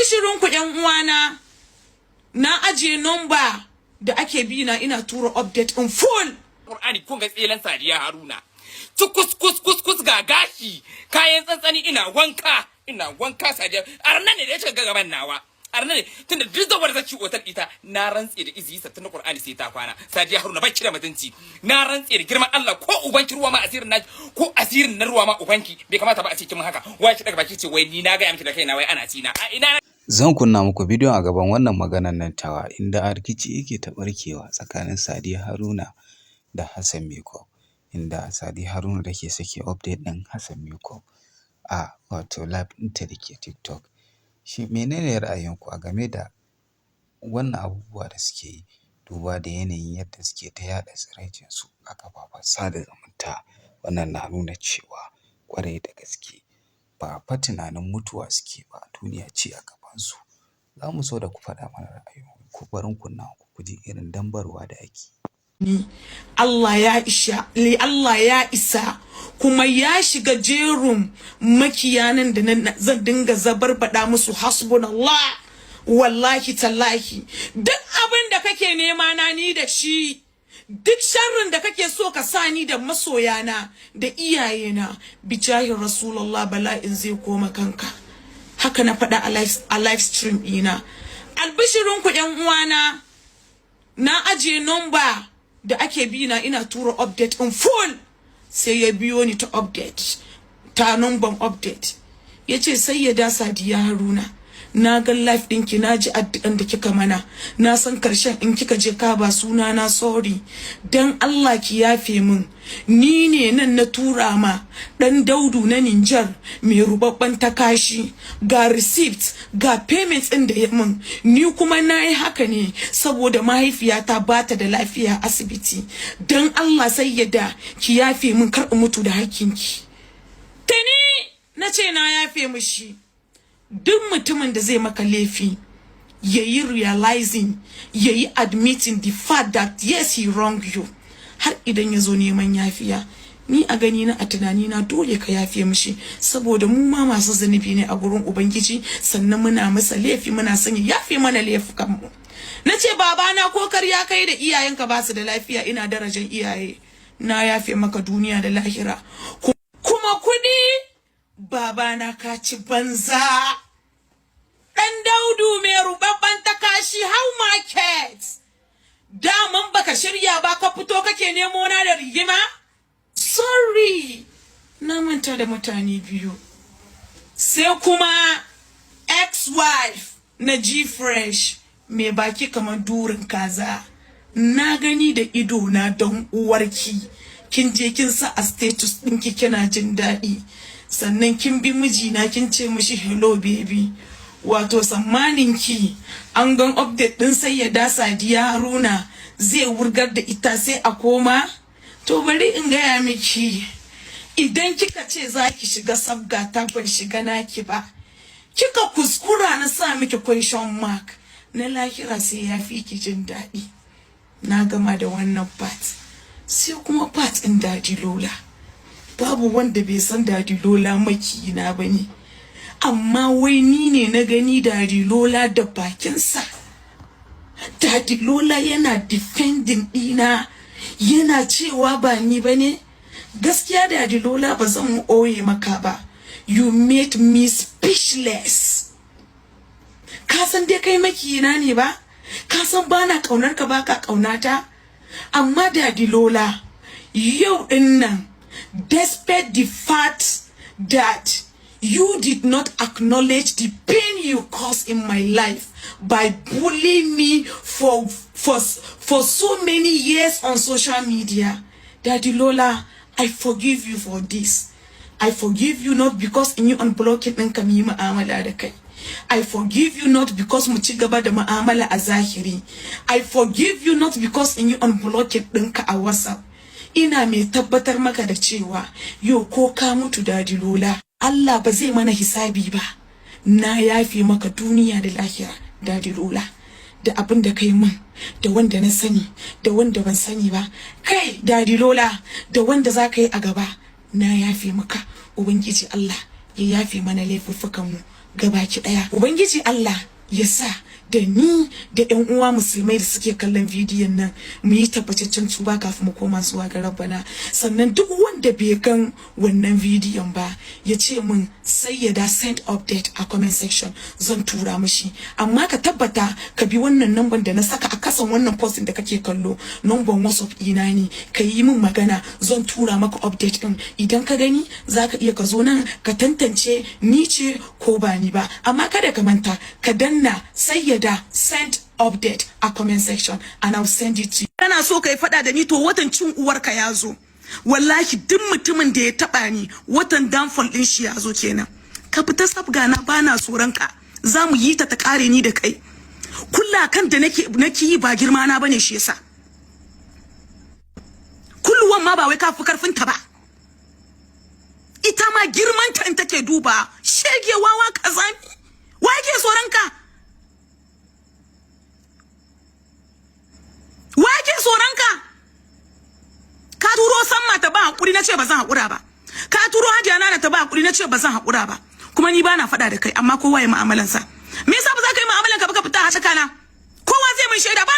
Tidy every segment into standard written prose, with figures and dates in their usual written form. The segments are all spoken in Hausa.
Albishirinku ƴan uwana, na ajiye number da ake bi na ina tura update in full. Qur'ani kun ga tselan Sadiya Haruna. Kus ga gashi, kayan tsantsani ina wanka Sadiya. Arna ne da ya shiga gaban nawa. Arna ne tunda duk zawar zaci otal ita na rantse da izi sa tun Qur'ani sai ta kwana. Sadiya Haruna baki da mutunci. Na rantse da girman Allah ko ubanki ruwa ma asirin na ko asirin na ruwa ma ubanki bai kamata ba a cikin haka. Wai ki daga baki ce wai ni na ga miki da kaina wai ana ci na. A ina Zan kunna muku bidiyon a gaban wannan maganar nan tawa inda a rikici yake ta barkewa tsakanin Sadiya Haruna da Hassan Meko, inda Sadiya Haruna take sake update ɗin Hassan Meko a wato live ɗinta da ke TikTok. Shi menene ra'ayinku a game da wannan abubuwa da suke yi, duba da yanayin yadda suke ta yaɗa tsiraicinsu a kafafen sada zumunta? Wannan na nuna cewa ƙwarai da gaske ba fa tunanin mutuwa suke ba, duniya ce a gabansu. Za mu so da ku faɗa mana ra'ayoyinku, barin kunna ku ji irin dambarwa da ake. Allah ya isa kuma ya shiga jerin makiyanan da zan dinga zabarbada musu hasbunallah wallahi tallahi. Duk abin da kake nema na ni da shi, duk sharrin da kake so ka sa ni da masoyana da iyayena, bijahi rasulullah bala'in zai koma kanka. Haka na faɗa a live stream ɗina. Albishirinku ƴan uwana, na ajiye number da ake bi na ina tura update in full, sai ya biyo ni ta update, ta number update. Yace Sayyada Sadiya Haruna, na ga live ɗinki, na ji addu'an da kika mana, na san karshen in kika je ka ba suna na sorry, dan Allah ki yafe min. Ni ne nan na tura ma dan Daudu na Niger mai rubabban takashi, ga receipt ga payments ɗin da ya min. Ni kuma nayi haka ne saboda mahaifiyata bata da lafiya asibiti. Dan Allah Sayyada ki yafe min, kar in mutu da hakkinki. Tani nace na yafe mishi. Duk mutumin da zai maka laifi yayi realizing, yayi admitting the fact that yes he wronged you, har idan yazo neman yafiya, ni a gani na, a tunani na, dole ka yafe mishi, saboda mu ma masu zanubi ne a gurin ubangiji, sannan muna masa laifi, muna sanya yafe mana laifukan mu. Nace babana ko karya kai da iyayenka ba su da lafiya, ina darajar iyaye, na yafe maka duniya da lahira. Kuma kudi babana ka ci banza. Dan Daudu mai rubabban takashi, how market? Daman baka shirya ba, ka fito kake nemo na da rigima? Sorry, na manta da mutane biyu. Sai kuma ex-wife na G-Fresh mai baki kamar durin kaza. Na gani da ido na don uwarki. Kin je kin sa a status ɗinki kina jin daɗi. Sannan kin bi mijina kin ce mishi hello baby. Wato tsammanin ki an gan update din Sayyada Sadiya Haruna zai wurgar da ita sai a koma? To bari in gaya miki, idan kika ce za ki shiga sabga ta ban shiga naki ba, kika kuskura na sa miki question mark, na lahira sai ya fi ki jin daɗi. Na gama da wannan part. Sai kuma part ɗin Daddy Lola. Babu wanda bai san Daddy Lola makiyina bane, amma wai ni ne na gani Daddy Lola da bakinsa. Daddy Lola yana defending ɗina, yana cewa ba ni bane. Gaskiya Daddy Lola ba zan mu oye maka ba, you made me speechless. Ka san dai kai makiyina ne ba? Ka san bana kaunar ka, baka kaunata? Amma Daddy Lola, yau din nan, despite the fact that you did not acknowledge the pain you caused in my life by bullying me for so many years on social media, Daddy Lola, I forgive you for this. I forgive you not because in you unblocking ɗin ka yi mu'amala da kai. I forgive you not because mu ci gaba da mu'amala a zahiri. I forgive you not because in you unblocking ɗin ka a WhatsApp. Ina mai tabbatar maka da cewa yau ko ka mutu Daddy Lola, Allah ba zai mana hisabi ba. Na yafe maka duniya da lahira Daddy Lola, da abin da kai min, da wanda na sani, da wanda ban sani ba. Kai Daddy Lola, da wanda za ka yi a gaba, na yafe maka. Ubangiji Allah ya yafe mana laifuffukan mu gabaki daya. Ubangiji Allah ya sa da ni da ƴan uwa musulmai da suke kallon bidiyon nan mu yi tabbataccen tuba kafin mu koma zuwa ga Rabbana. Sannan duk wanda bai gan wannan bidiyon ba ya ce min sai ya da send update a comment section, zan tura mishi. Amma ka tabbata ka bi wannan number da na saka a kasan wannan post da kake kallo, number WhatsApp ina ne, ka yi min magana zan tura maka update din. Idan ka gani zaka iya ka zo nan ka tantance ni ce ko ba ni ba. Amma kada ka manta ka danna sai ya da send update a comment section and I'll send it to you. Kana so kai fada da ni to watan cin uwarka ya zo. Wallahi duk mutumin da ya taba ni watan downfall din shi ya zo kenan. Ka fita sabga na bana tsoron ka. Zamu yi ta kare ni da kai. Kulla kan da nake yi ba girma na bane shi yasa. Kulluwan ma ba wai ka fi karfin ta ba. Ita ma girman ta in take duba. Shege wawa kazami. Wa yake tsoron ka? Wake tsoronka? Ka turo Samma ta ba hakuri na ce ba zan hakura ba. Ka turo Hajiya Nana ta ba hakuri na ce ba zan hakura ba. Kuma ni bana faɗa da kai amma kowa ya mu'amalansa. Me yasa ba za ka yi mu'amalanka ba ka fita haka kana? Kowa zai mun shaida ba.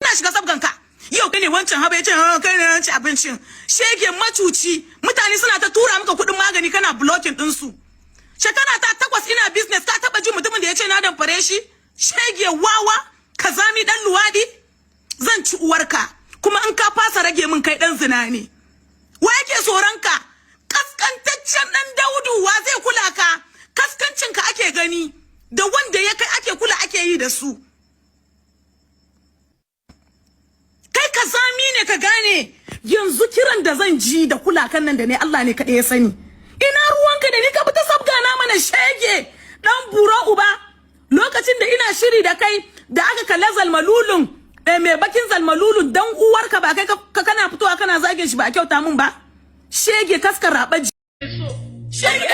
Ina shiga sabganka. Yau kai ne wancan haba yace kai ne wancan abincin. Shege macuci. Mutane suna ta tura maka kuɗin magani kana blocking din su. Shekara ta 8 ina business ka taba ji mutumin da yace na dan fare shi? Shege wawa, kazami dan luwadi. Zan ci uwarka kuma in ka fasa rage min kai dan zina ne. Wa yake tsoronka? Kaskantaccen dan Daudu wa zai kula ka? Kaskancin ka ake gani da wanda ya kai ake kula ake yi da su. Kai kazami ne ka gane yanzu kiran da zan ji da kula kan nan da ne Allah ne kaɗai ya sani. Ina ruwanka da ni ka fita sabga na mana shege dan buro uba. Lokacin da ina shiri da kai da aka kalla zalmalulun me bakin zalmalulu dan uwarka ba kai ka kana fitowa kana zagin shi ba a kyauta mun ba. Shege kaskar rabaji. Shege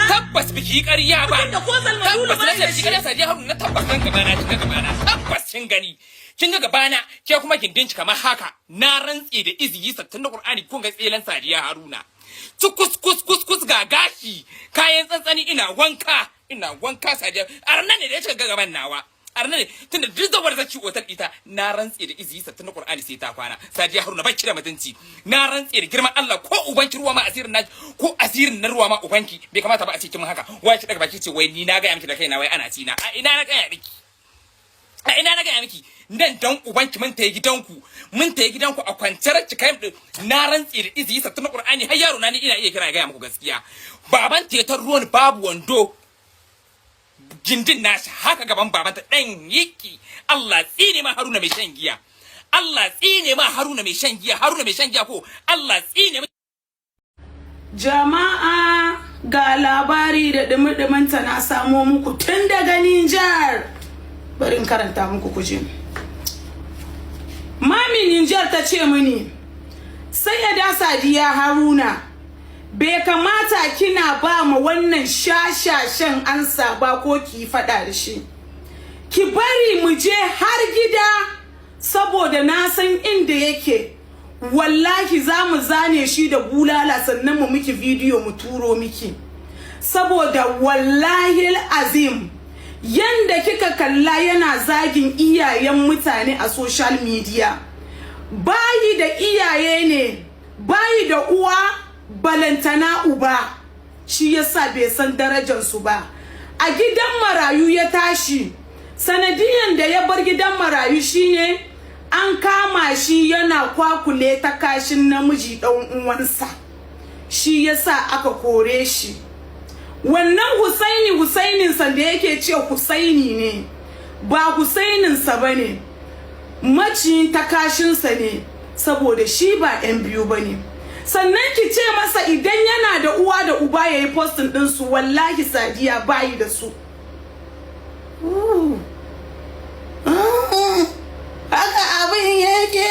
tabbas biki ƙarya ba. Tabbas na shi kana sadiya haru na tabbakan gabana kin gabana. Tabbas kin gani. Kin ga gabana ke kuma kin dinci kamar haka. Na rantsi da iziyi sattin da Qur'ani kun ga tselan Sadiya Haruna. Kus ga gashi kayan tsantsani ina wanka Sadiya. Arnan ne da ya shiga gaban nawa. Arne tunda duk zawar zaci otal ita na rantsi da izi sattin na Qur'ani sai ta kwana. Sadiya Haruna baki da mutunci. Na rantsi da girman Allah ko ubanki ruwa ma asirin na ko asirin na ruwa ma ubanki bai kamata ba a cikin haka. Wai ki daga baki ce wai ni na ga miki da kaina wai ana tina. A ina na ga miki? A ina na ga miki? Nan dan ubanki mun tayi gidanku a kwantar ki kai na rantsi da izi sattin na Qur'ani har yaro na ni ina iya kira ga muku gaskiya. Baban tetar ruwan babu wando. Gindin nashi haka gaban babanta dan yiki. Allah tsine ma Haruna mai shan giya. Allah tsine ma Haruna mai shan giya. Haruna mai shan giya ko Allah tsine. Jama'a ga labari da dumi-dumanta na samo muku tun daga Nijar. Bari in karanta muku kuje. Mami Nijar ta ce mini sai ya da Sadiya Haruna bai kamata kina ba mu wannan shashashen ansa ba ko ki fada da shi. Ki bari mu je har gida saboda na san inda yake. Wallahi za mu zane shi da bulala sannan mu miki video mu turo miki. Saboda wallahi azim yanda kika kalla yana zagin iyayen mutane a social media. Bayi da iyaye ne, bayi da uwa balantana uba, shi yasa bai san darajar su ba. A gidan marayu ya tashi. Sanadiyan da ya bar gidan marayu shine an kama shi yana kwakule ta kashin namiji dan uwansa. Shi yasa aka kore shi. Wannan Husainin sa da yake ce Husaini ne, ba Husainin sa bane. Maci ta kashin sa ne saboda shi ba ɗan biyu bane. Sannan ki ce masa idan yana da uwa da uba yayi postin din su, wallahi Sadiya bayi da su. Haka abin yake.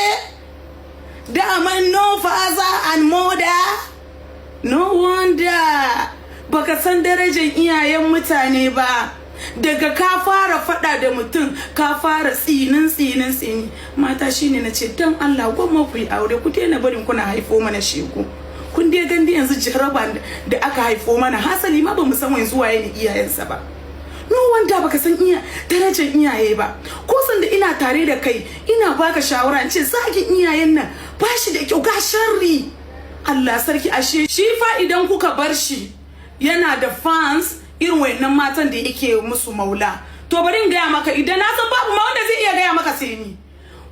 Daman no father and mother. No wonder baka san darajar iyayen mutane ba. Daga ka fara fada da mutum ka fara tsinin mata shine nace dan Allah gwamma ku yi aure ku daina barin kuna haifo mana shegu. Ku kun dai gandi yanzu jaraba da aka haifo mana, hasali ma ba mu san yanzu waye ne iyayensa ba. No wanda baka san darajar iyaye ba. Ko san da ina tare da kai ina baka shawara in ce zagin iyayen nan ba shi da kyau, ga sharri. Allah sarki, ashe shi fa idan kuka bar shi yana da fans irin wayannan matan da yake musu maula. To bari in gaya maka, idan na san babu ma wanda zai iya gaya maka sai ni.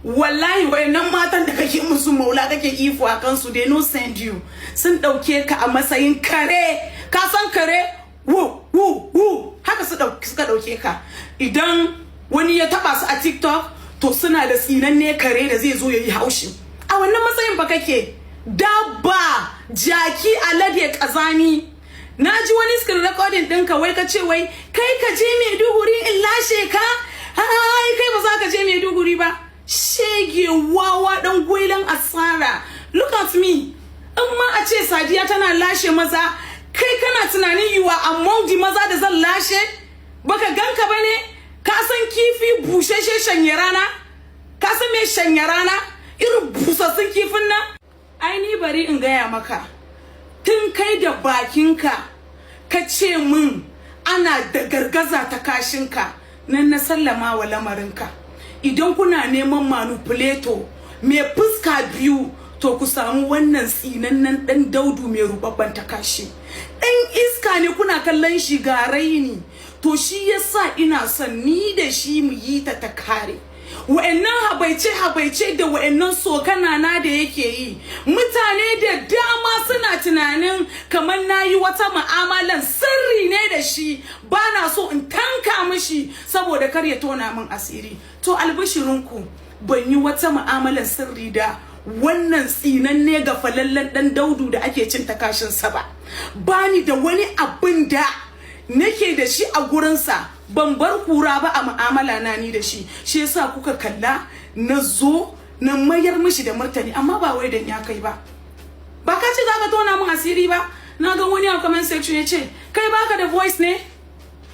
Wallahi wayannan matan da kake musu maula kake ifo a kansu, they no send you. Sun dauke ka a matsayin kare. Ka san kare? Wu haka suka dauke ka. Idan wani ya taba su a TikTok, to suna da tsinanne kare da zai zo yayi haushi. A wannan matsayin fa kake dabba, jaki, alade, kazani. Na ji wani screen recording ɗinka wai ka ce wai kai ka je Maiduguri in lashe ka? Ai kai ba za ka je Maiduguri ba. Shege wawa dan gwilan asara. Look at me. In ma a ce Sadiya tana lashe maza, kai kana tunanin you are among the maza da zan lashe? Baka ganka bane? Ka san kifi busheshe shanye rana? Ka san me shanye rana? Irin busassun kifin nan? Ai ni bari in gaya maka. Tun kai da bakinka ka ce min ana da gargaza ta kashinka, nan na sallama wa lamarinka. Idan kuna neman manipulator mai fuska biyu, to ku samu wannan tsinannen dan daudu mai rubabban ta kashi. Dan iska ne kuna kallon shi ga raini, to shi yasa ina son ni da shi mu yi ta kare. Wa'annan habaice da wa'annan sokana na da yake yi, mutane da dama suna tunanin kamar nayi wata mu'amalan sirri ne da shi, bana so in tanka mishi saboda kar ya tona min asiri. To albishirinku, ban yi wata mu'amalan sirri da wannan tsinanne ga falallen dan daudu da ake cin takashin sa ba. Bani da wani abin da nake da shi a gurinsa, ban bar kura ba a mu'amala na ni da shi. Shi yasa kuka kalla na zo na mayar mishi da martani, amma ba wai dan ya kai ba. Ba ka ce zaka tona min asiri ba. Na ga wani a comment section ya ce kai baka da voice ne?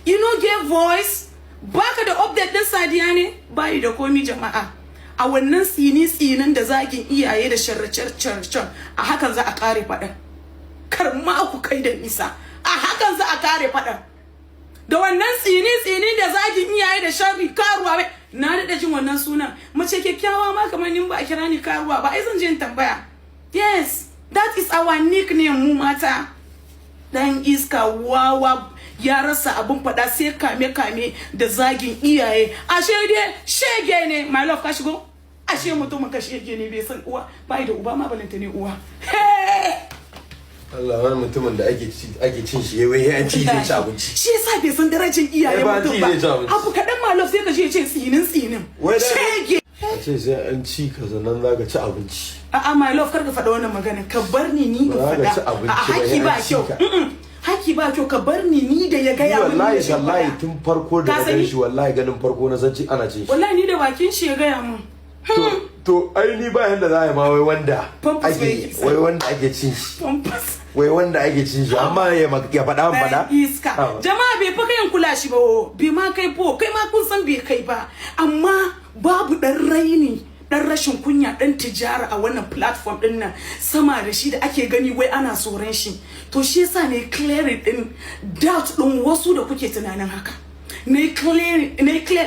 You know get voice? Baka da update din Sadiya ne? Bai da komi jama'a. A wannan tsinin da zagin iyaye da sharracar a hakan za a kare faɗan. Kar ma ku kai da nisa. A hakan za a kare faɗan. Da wannan tsini da zagin iyaye da sharri karuwa bai, na daɗa jin wannan sunan. Mace kyakkyawa ma kamar nin ba a kira ni karuwa ba, ai zan je in tambaya. Yes, that is our nickname mu mata. Dan iska wawa ya rasa abun faɗa sai kame da zagin iyaye. Ashe dai shege ne, my love, ka shigo? Ashe mutumin ka shege ne, bai san uwa, bai da uba ma balanta ne uwa. Allah, wani mutumin da ake cin shi wai an ci zai ci abinci. Shi yasa bai san darajar iyaye mutum ba. Abu kaɗan ma love sai ka ce tsinin. Shege. A ce sai an ci ka sannan za ka ci abinci. A'a my love, kar ka faɗa wannan magana, ka bar ni in faɗa. Haki ba kyau. Haki ba kyau, ka bar ni da ya gaya min. Wallahi tun farko da gan shi, wallahi ganin farko na san ci ana cin shi. Wallahi ni da bakin shi ya gaya min. To ai ni ba yanda za a yi ma wai wanda ake cin shi. Wai wanda ake cin shi, amma ya faɗa. Iska. Jama'a bai fa kayan kula shi ba, bai ma kai po, kai ma kun san bai kai ba. Amma babu ɗan raini, ɗan rashin kunya, ɗan tijara a wannan platform ɗin nan sama da shi da ake gani wai ana tsoron shi. To shi yasa ne clearing ɗin doubt ɗin wasu da kuke tunanin haka. Ne clear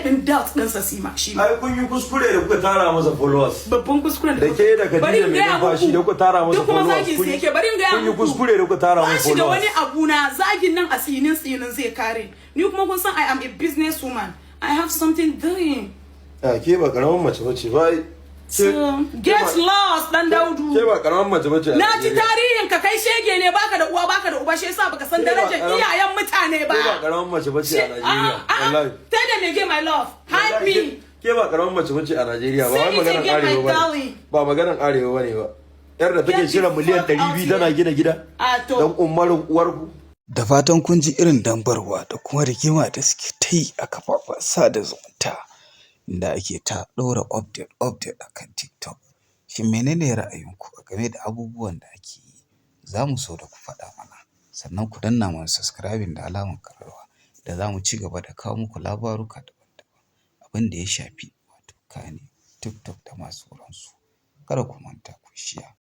ɗin doubt ɗin sa shi ma. Ai kun yi kuskure da kuka tara masa followers. Babban kuskuren da ke da Khadija mai numfashi da kuka tara masa followers. Kun yi kuskure da kuka tara masa followers. Ba shi da wani abu na zagin nan a tsinin zai kare. Ni kuma kun san I am a business woman. I have something doing. Ke ba karamin mace bace ba. So, get lost dan Daudu. Ke ba karamin mace bace. Na ji tarihin ka kai shege ne, baka da uwa baka da uba, shi yasa baka san darajar iyayen mutane ba. Ke ba karamin mace bace a Najeriya. Wallahi. Tell them again my love. Hype me. Ke ba karamin mace bace a Najeriya, ba wai maganar arewa ba. Ba maganar arewa bane ba. Yar da take shirin miliyan 200 tana gina gida. Dan umarin uwarku. Da fatan kun ji irin dambarwa da kuma rigima da suke ta yi a kafafen sada zumunta, inda ake ta ɗora update a kan TikTok. Shin menene ra'ayinku game da abubuwan da ake yi? Za mu so da ku faɗa mana. Sannan ku danna mana subscribing da alamar ƙararrawa da za mu ci gaba da kawo muku labaruka daban-daban. Abin da ya shafi wato kane, TikTok da masu sauransu. Kada ku manta ku shiya.